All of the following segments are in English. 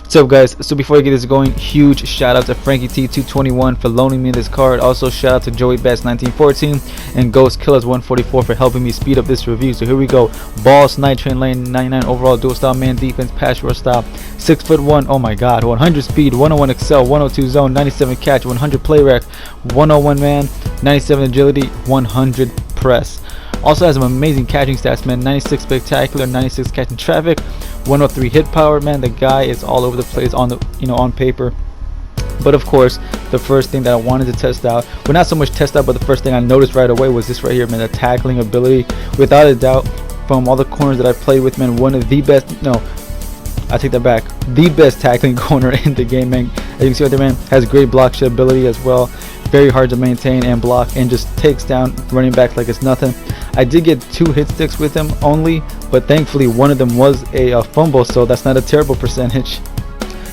What's up, guys? So before I get this going, huge shout out to Frankie T221 for loaning me this card. Also shout out to Joey Bass 1914 and Ghost Killers 144 for helping me speed up this review. So here we go. Boss, Night Train Lane, 99 overall, dual style man defense, pass rush style, 6'1", oh my god, 100 speed, 101 excel, 102 zone, 97 catch, 100 play rec, 101 man, 97 agility, 100 press. Also has some amazing catching stats, man. 96 spectacular, 96 catching traffic, 103 hit power, man. The guy is all over the place on the on paper. But of course, the first thing that I wanted to test out, well, not so much test out, but the first thing I noticed right away was this right here, man. The tackling ability, without a doubt, from all the corners that I played with, man, one of the best. No, I take that back. The best tackling corner in the game, man. As you can see right there, man, has great block shed ability as well. Very hard to maintain and block, and just takes down running backs like it's nothing. I did get 2 hit sticks with him only, but thankfully one of them was a fumble, so that's not a terrible percentage.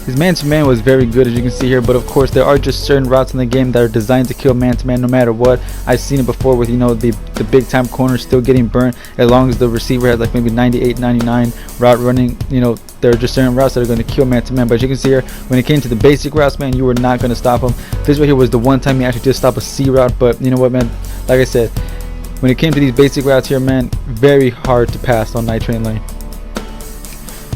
His man-to-man was very good, as you can see here, but of course there are just certain routes in the game that are designed to kill man-to-man no matter what. I've seen it before with the big time corners still getting burnt as long as the receiver has like maybe 98, 99 route running. There are just certain routes that are going to kill man-to-man, but as you can see here, when it came to the basic routes, man, you were not going to stop him. This right here was the one time he actually did stop a C route, but you know what, man, like I said, when it came to these basic routes here, man, very hard to pass on Night Train Lane.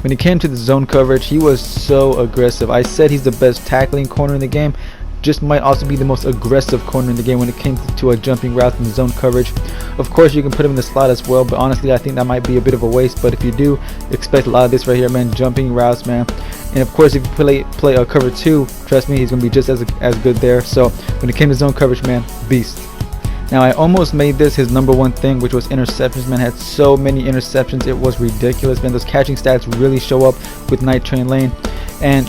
When it came to the zone coverage, he was so aggressive. I said he's the best tackling corner in the game, just might also be the most aggressive corner in the game when it came to a jumping route and zone coverage. Of course, you can put him in the slot as well, but honestly, I think that might be a bit of a waste. But if you do, expect a lot of this right here, man, jumping routes, man. And of course, if you play a cover 2, trust me, he's going to be just as good there. So when it came to zone coverage, man, beast. Now, I almost made this his #1 thing, which was interceptions, man. Had so many interceptions, it was ridiculous, man. Those catching stats really show up with Night Train Lane. And,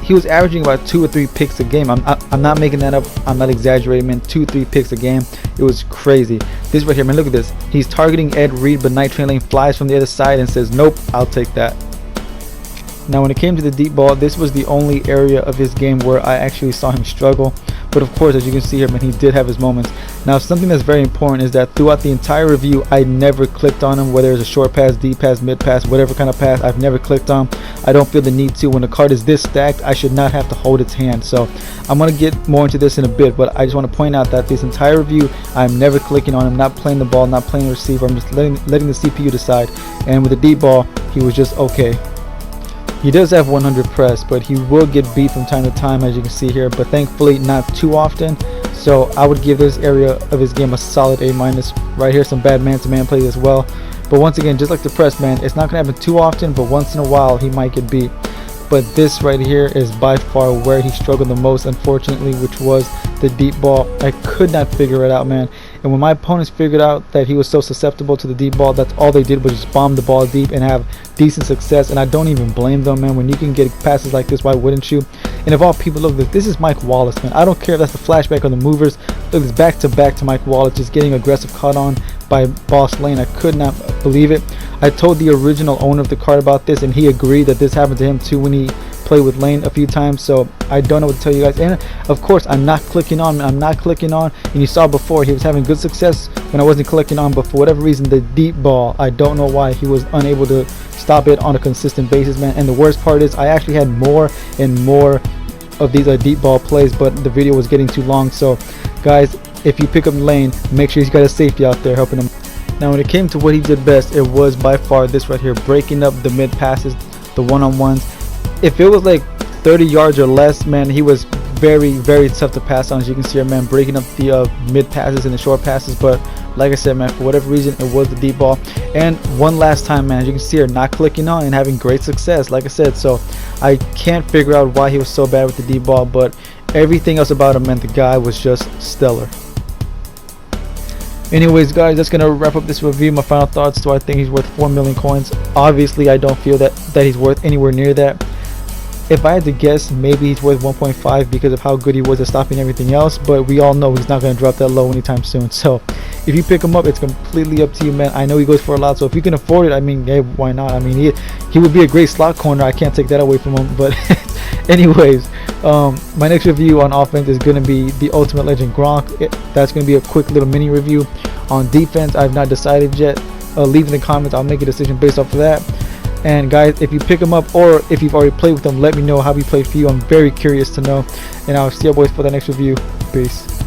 he was averaging about 2 or 3 picks a game. I'm not making that up. I'm not exaggerating, man. 2-3 picks a game. It was crazy. This right here, man, look at this. He's targeting Ed Reed, but Night Train Lane flies from the other side and says, nope, I'll take that. Now, when it came to the deep ball, this was the only area of his game where I actually saw him struggle. But of course, as you can see here, man, he did have his moments. Now, something that's very important is that throughout the entire review, I never clicked on him, whether it's a short pass, deep pass, mid pass, whatever kind of pass, I've never clicked on. I don't feel the need to. When the card is this stacked, I should not have to hold its hand. So I'm going to get more into this in a bit, but I just want to point out that this entire review, I'm never clicking on him, not playing the ball, not playing the receiver. I'm just letting the CPU decide. And with the deep ball, he was just okay. He does have 100 press, but he will get beat from time to time, as you can see here, but thankfully not too often. So I would give this area of his game a solid A-. Right here, some bad man-to-man plays as well. But once again, just like the press, man, it's not going to happen too often, but once in a while he might get beat. But this right here is by far where he struggled the most, unfortunately, which was the deep ball. I could not figure it out, man. And when my opponents figured out that he was so susceptible to the deep ball, that's all they did was just bomb the ball deep and have decent success. And I don't even blame them, man. When you can get passes like this, why wouldn't you? And of all people, look, this is Mike Wallace, man. I don't care if that's the flashback or the movers. Look, it's back to Mike Wallace, just getting aggressive, caught on by Boss Lane. I could not believe it. I told the original owner of the card about this, and he agreed that this happened to him too when he played with Lane a few times. So I don't know what to tell you guys. And of course, I'm not clicking on. And you saw before, he was having good success when I wasn't clicking on, but for whatever reason, the deep ball, I don't know why he was unable to stop it on a consistent basis, man. And the worst part is I actually had more and more of these deep ball plays, but the video was getting too long. So guys, if you pick up Lane, make sure he's got a safety out there helping him. Now, when it came to what he did best, it was by far this right here, breaking up the mid passes, the one-on-ones. If it was like 30 yards or less, man, he was very, very tough to pass on. As you can see here, man, breaking up the mid passes and the short passes. But like I said, man, for whatever reason, it was the deep ball. And one last time, man, as you can see here, not clicking on and having great success, like I said. So I can't figure out why he was so bad with the deep ball, but everything else about him, man, the guy was just stellar. Anyways, guys, that's gonna wrap up this review. My final thoughts: do I think he's worth 4 million coins? Obviously, I don't feel that he's worth anywhere near that. If I had to guess, maybe he's worth 1.5 because of how good he was at stopping everything else, but we all know he's not going to drop that low anytime soon. So if you pick him up, it's completely up to you, man. I know he goes for a lot, so if you can afford it, I mean, hey, why not? I mean, he would be a great slot corner. I can't take that away from him. But anyways, my next review on offense is going to be the Ultimate Legend Gronk. That's going to be a quick little mini review. On defense, I've not decided yet. Leave in the comments. I'll make a decision based off of that. And guys, if you pick them up or if you've already played with them, let me know how he played for you. I'm very curious to know. And I'll see you boys for the next review. Peace.